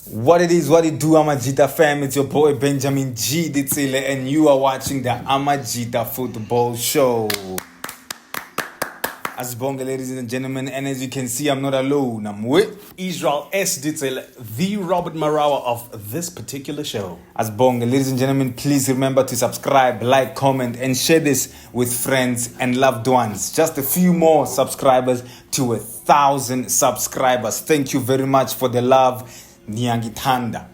What it is, what it do, Amajita fam. It's your boy Benjamin G. Ditsile, and you are watching the Amajita Football Show. Asbonga, ladies and gentlemen, and as you can see, I'm not alone. I'm with Israel S. Ditzel, the Robert Marawa of this particular show. Asbonga, ladies and gentlemen, please remember to subscribe, like, comment, and share this with friends and loved ones. Just a few more subscribers to 1,000 subscribers. Thank you very much for the love. Nyangitanda.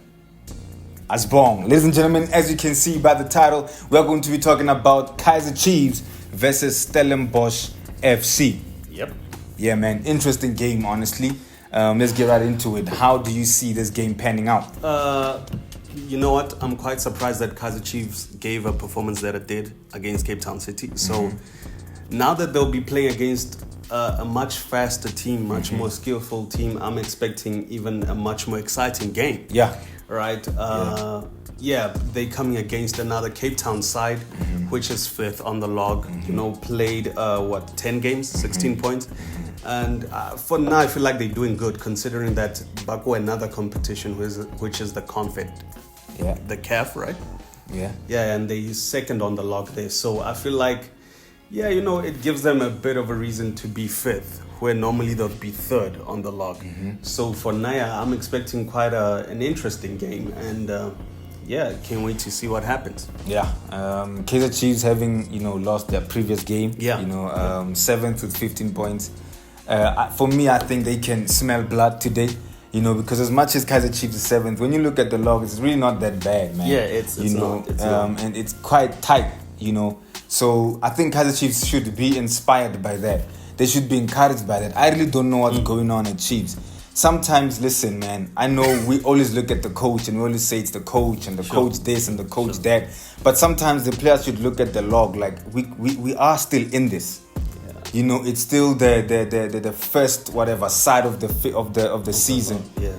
Asbong. Ladies and gentlemen, as you can see by the title, we're going to be talking about Kazier Chiefs versus Stellenbosch FC. Yep. Yeah, man. Interesting game, honestly. Let's get right into it. How do you see this game panning out? You know what? I'm quite surprised that Kazier Chiefs gave a performance that it did against Cape Town City. So now that they'll be playing against a much faster team, much more skillful team, I'm expecting even a much more exciting game. Yeah. Right? They're coming against another Cape Town side, which is fifth on the log. You know, played 10 games, 16 points. And for now, I feel like they're doing good, considering that Baku another competition, which is the Confed, the CAF, right? Yeah. Yeah, and they're second on the log there. So I feel like, it gives them a bit of a reason to be fifth, where normally they'll be third on the log. So for Naya, I'm expecting quite an interesting game, and can't wait to see what happens. Yeah, Kazier Chiefs having lost their previous game. Yeah. Seventh with 15 points. For me, I think they can smell blood today. Because as much as Kazier Chiefs is seventh, when you look at the log, it's really not that bad, man. Yeah, it's not. And it's quite tight. So I think Kazier Chiefs should be inspired by that. They should be encouraged by that. I really don't know what's going on at Chiefs. Sometimes, listen, man, I know we always look at the coach and we always say it's the coach and the coach this and the coach that. But sometimes the players should look at the log like we are still in this. Yeah. It's still the first side of the season. Yeah.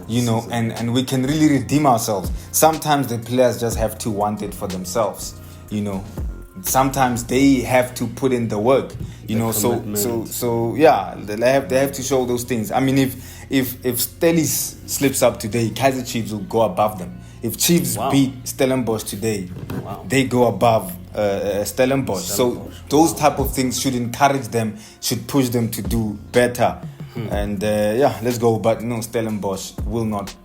And we can really redeem ourselves. Sometimes the players just have to want it for themselves. Sometimes they have to put in the work, they have to show those things. I mean, if Stellis slips up today, Kazier Chiefs will go above them. If Chiefs beat Stellenbosch today, they go above Stellenbosch. So those type of things should encourage them, should push them to do better. And let's go. But no, Stellenbosch will not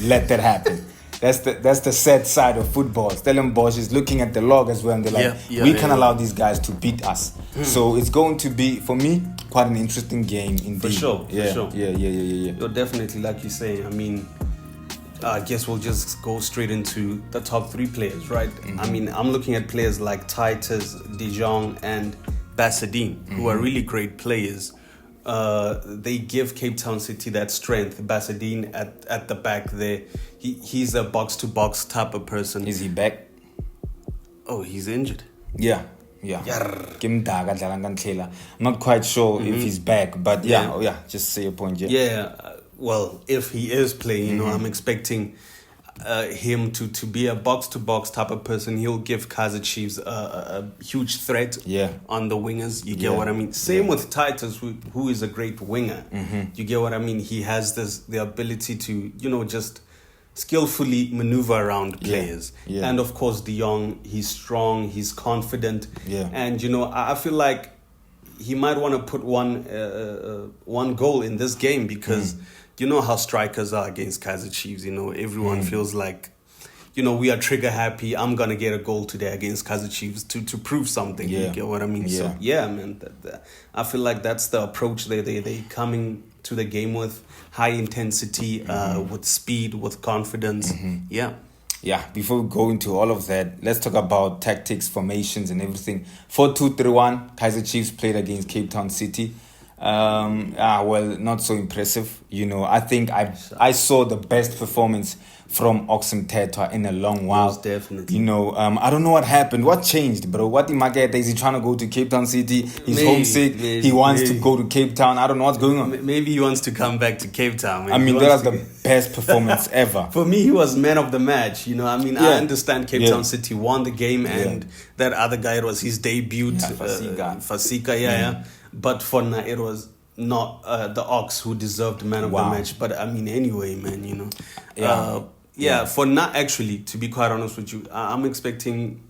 let that happen. That's the sad side of football. Stellenbosch is looking at the log as well, and they're like, we can allow these guys to beat us. So it's going to be, for me, quite an interesting game indeed. For sure. Yeah. You're definitely, like you say, I mean, I guess we'll just go straight into the top three players, right? I mean, I'm looking at players like Titus, De Jong, and Bassadine, who are really great players. They give Cape Town City that strength. Bassadine at the back there, he's a box-to-box type of person. Is he back? Oh, he's injured. Yeah. I'm not quite sure if he's back, but just say your point. Well, if he is playing, I'm expecting him to be a box-to-box type of person. He'll give Kazier Chiefs a huge threat on the wingers. You get what I mean? Same with Titus, who is a great winger. You get what I mean? He has the ability to, just skillfully maneuver around players. And of course, De Jong, he's strong, he's confident. And, I feel like he might want to put one goal in this game because... You know how strikers are against Kazier Chiefs. Everyone feels like, we are trigger happy. I'm going to get a goal today against Kazier Chiefs to prove something. You get what I mean? Yeah. So, man, I feel like that's the approach they coming to the game with. High intensity, with speed, with confidence. Yeah, before we go into all of that, let's talk about tactics, formations, and everything. 4-2-3-1, Kazier Chiefs played against Cape Town City. Not so impressive. I think I saw the best performance from Oxen Tetwa in a long while. Most definitely. I don't know what happened. What changed, bro? What is he trying to go to Cape Town City? He's homesick. He wants to go to Cape Town. I don't know what's going on. Maybe he wants to come back to Cape Town. I mean, that was the best performance ever. For me, he was man of the match. I understand Cape Town City won the game, and that other guy, it was his debut. Fasika. But for now, it was not the Ox who deserved man of the match. But I mean, anyway, man, you know. For not actually, to be quite honest with you, I'm expecting,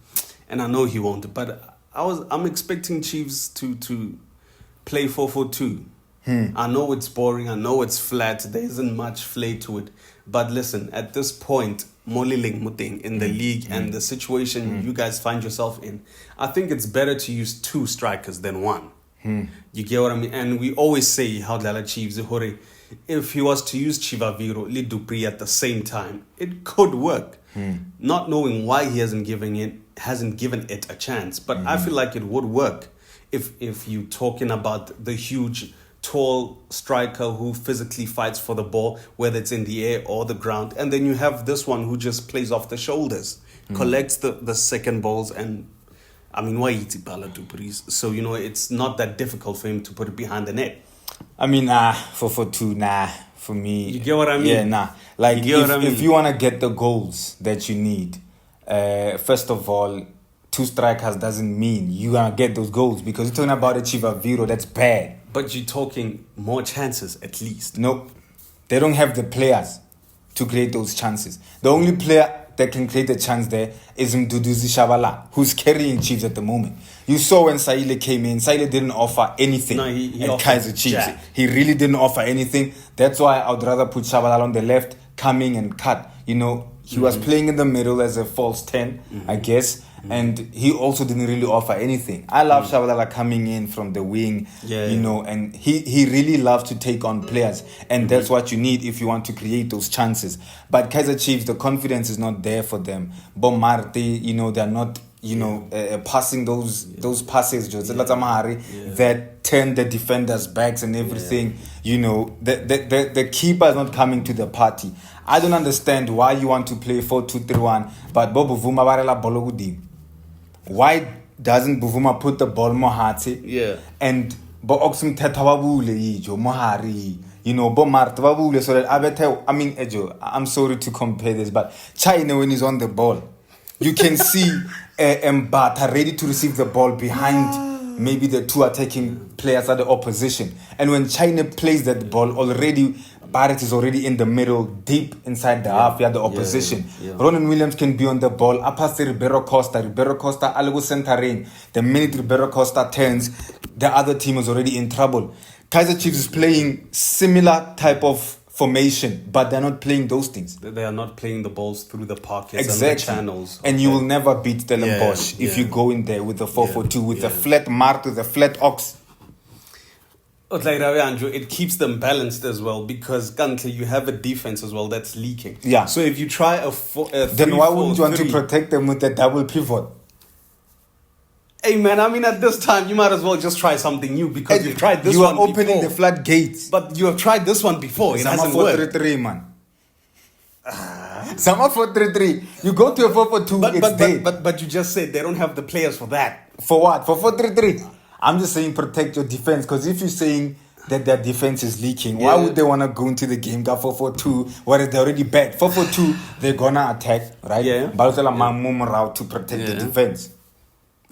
and I know he won't, but I'm expecting Chiefs to play 4-4-2. I know it's boring. I know it's flat. There isn't much flair to it. But listen, at this point, Moliling Muting in the league and the situation you guys find yourself in, I think it's better to use 2 strikers than 1. You get what I mean? And we always say how Dala Chiefs, if he was to use Chivaviro, Lee Dupree at the same time, it could work. Not knowing why he hasn't given it a chance. But I feel like it would work if you're talking about the huge, tall striker who physically fights for the ball, whether it's in the air or the ground. And then you have this one who just plays off the shoulders, collects the second balls, and I mean, why eat Bala Dupree's? So, you know, it's not that difficult for him to put it behind the net. I mean, 4-4-2, for me. You get what I mean? Yeah, Like, if you want to get the goals that you need, first of all, 2 strikers doesn't mean you're going to get those goals, because you're talking about a Chivaviro, that's bad. But you're talking more chances, at least. No, they don't have the players to create those chances. The only player that can create a chance there is Mduduzi Shabala, who's carrying Chiefs at the moment. You saw when Saile came in, Saile didn't offer anything at Kazier Chiefs. Jack. He really didn't offer anything. That's why I would rather put Shabala on the left, coming and cut. You know, he was playing in the middle as a false 10, I guess. And he also didn't really offer anything. I love Shabalala coming in from the wing, you know, and he really loves to take on players. And that's what you need if you want to create those chances. But Kazier Chiefs, the confidence is not there for them. Bomarte, you know, they're not, you know, passing those passes, that turn the defenders' backs and everything. You know, the keeper is not coming to the party. I don't understand why you want to play 4-2-3-1, but Bobo Vuma Varela Bologudi. Why doesn't Buvuma put the ball more hard? And Bo Oxum Tetawabule, Mohari, you know, Bo Martawabule, so that I mean, Ejo, I'm sorry to compare this, but China, when he's on the ball, you can see Mbata ready to receive the ball behind maybe the 2 attacking players at the opposition. And when China plays that ball, already Barrett is already in the middle, deep inside the half, the opposition. Ronan Williams can be on the ball. Up past Ribeiro Costa, Algo centering. The minute Ribeiro Costa turns, the other team is already in trouble. Kazier Chiefs is playing similar type of formation, but they're not playing those things. They are not playing the balls through the pockets and the channels. And you will never beat Stellenbosch if you go in there with the 4-4-2, with the flat Mart, with the flat Ox. It keeps them balanced as well, because currently you have a defense as well that's leaking. So if you try a then why wouldn't you want to protect them with a double pivot? Hey man, I mean, at this time you might as well just try something new, because you've tried this one before. You are opening the floodgates. But you have tried this one before. It hasn't worked. 4-3-3, man. Sama 4-3-3. You go to a 4-4-2, it's dead. But you just said they don't have the players for that. For what? For 4-3-3? I'm just saying protect your defense, because if you're saying that their defense is leaking, why would they want to go into the game, go 4-4-2, whereas they're already bad? 4-4-2, they're going to attack, right? Route to protect the defense.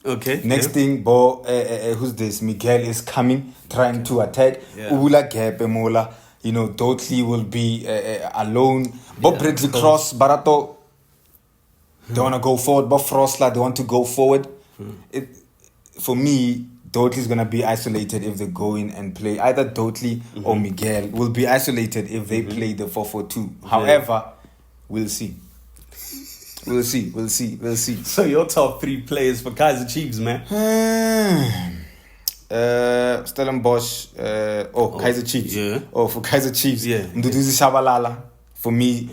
Okay. Next thing, who's this? Miguel is coming, trying to attack. Ula Gepe Mola, you know, Dotley will be alone. Bob Bradley Cross, Barato, they want to go forward. Bob Frostler, they want to go forward. For me, Dotley is going to be isolated if they go in and play. Either Dotley or Miguel will be isolated if they play the 4-4-2. However, we'll see. We'll see. So your top 3 players for Kazier Chiefs, man? Stellenbosch. Kazier Chiefs. For Kazier Chiefs. Mduduzi Shabalala. For me,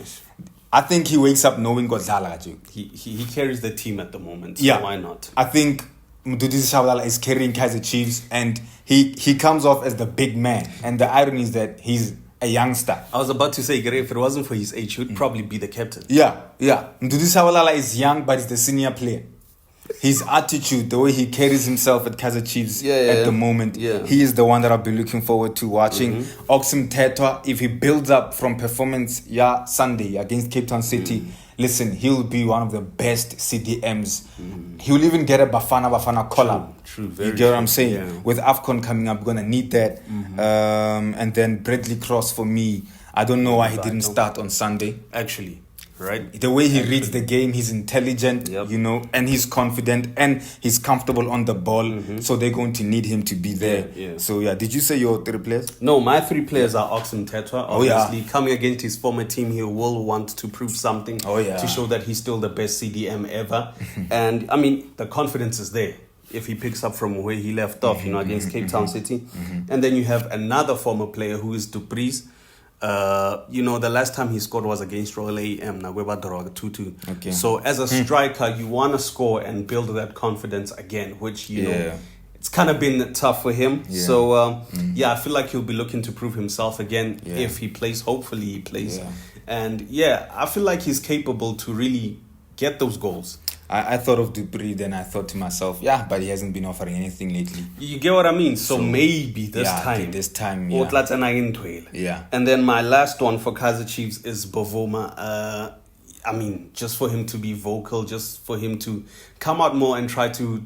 I think he wakes up knowing Godala. He carries the team at the moment. So why not? I think Mduduzi Shabalala is carrying Kazier Chiefs, and he comes off as the big man. And the irony is that he's a youngster. I was about to say, if it wasn't for his age, he would probably be the captain. Yeah. Mduduzi Shabalala is young, but he's the senior player. his attitude, the way he carries himself at Kazier Chiefs at the moment, he is the one that I'll be looking forward to watching. Oxum Tetwa, if he builds up from performance Sunday against Cape Town City, listen, he'll be one of the best CDMs. He'll even get a Bafana collar. True, you get what I'm saying? Yeah. With AFCON coming up, we're going to need that. And then Bradley Cross, for me, I don't know why he didn't start on Sunday. Actually. Right. The way he reads the game, he's intelligent, and he's confident and he's comfortable on the ball. So they're going to need him to be there. Yeah. So, did you say your 3 players? No, my 3 players are Oxum Tetwa. Obviously, coming against his former team, he will want to prove something to show that he's still the best CDM ever. And, I mean, the confidence is there if he picks up from where he left off, against Cape Town City. And then you have another former player who is Dupreez. The last time he scored was against Royal AM, Nagweba Doroga 2-2. Okay. So as a striker, you want to score and build that confidence again, which, it's kind of been tough for him. Yeah. So, I feel like he'll be looking to prove himself again if he plays. Hopefully he plays. Yeah. And, I feel like he's capable to really get those goals. I thought of Dupreez, then I thought to myself, but he hasn't been offering anything lately. You get what I mean? So maybe this time. Yeah. And then my last one for Kazier Chiefs is Bovoma. Just for him to be vocal, just for him to come out more and try to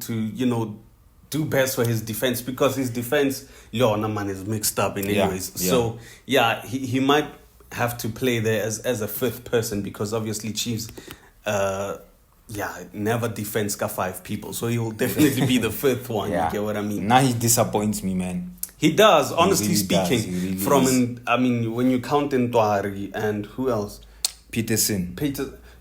do best for his defense, because his defense, man, is mixed up in anyways. So, he might have to play there as a fifth person, because obviously Chiefs... never defends 5 people. So he will definitely be the fifth one. You get what I mean? Now he disappoints me, man. He does, honestly speaking. When you count in Ntwari and who else? Peterson.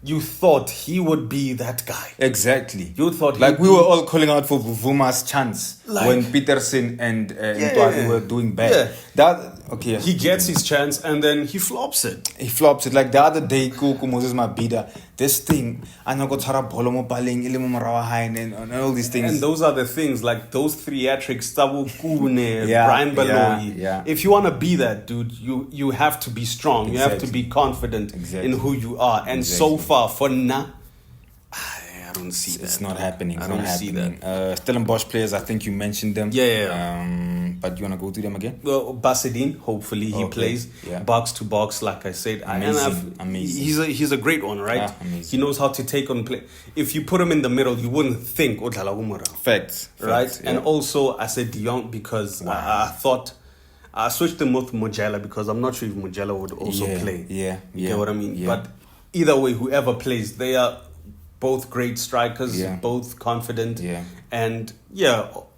You thought he would be that guy. Exactly. You thought we were all calling out for Vuma's chance when Peterson and Ntwari were doing bad. He gets his chance and then he flops it. Like the other day, Kuku Moses Mabida, this thing, and all these things. And those are the things, like those theatrics, Tabu Kune, Brian Baloyi. If you want to be that dude, you have to be strong. You have to be confident in who you are. And so far, for now, I don't see that. It's not happening. I don't see that. Stellenbosch players, I think you mentioned them. But you want to go through them again? Well, Basidin, hopefully he plays box to box, like I said. Amazing. He's a great one, right? He knows how to take on play. If you put him in the middle, you wouldn't think Facts. Right? And also, I said De Jong because I thought... I switched him with Mojela because I'm not sure if Mojela would also play. You get what I mean? But either way, whoever plays, they are both great strikers, both confident. And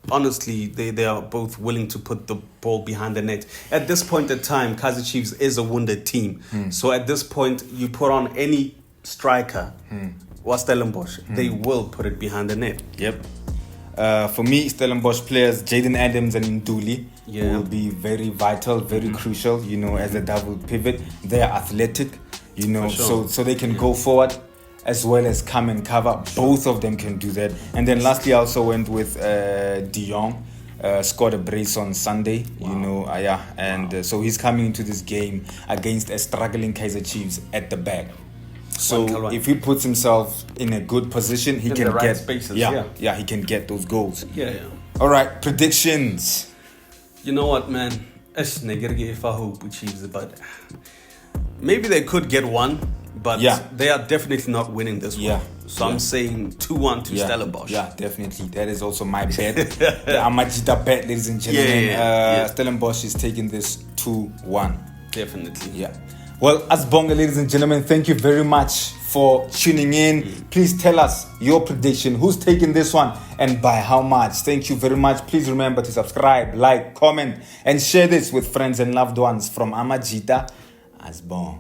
honestly, they are both willing to put the ball behind the net. At this point in time, Kazier Chiefs is a wounded team. So at this point, you put on any striker, Stellenbosch, they will put it behind the net. For me, Stellenbosch players, Jaden Adams and Nduli will be very vital, very crucial, as a double pivot. They are athletic, so they can go forward as well as come and cover. Both of them can do that. And then lastly, I also went with De Jong. Scored a brace on Sunday, so he's coming into this game against a struggling Kazier Chiefs at the back. So if he puts himself in a good position, he can get spaces. He can get those goals. All right, predictions. You know what, man? Chiefs, but maybe they could get one, but they are definitely not winning this one. So I'm saying 2-1 to Stellenbosch. Yeah, definitely. That is also my bet. The Amajita bet, ladies and gentlemen. Stellenbosch is taking this 2-1. Definitely. Well, Asbonga, ladies and gentlemen, thank you very much for tuning in. Please tell us your prediction. Who's taking this one and by how much? Thank you very much. Please remember to subscribe, like, comment, and share this with friends and loved ones from Amajita Asbong.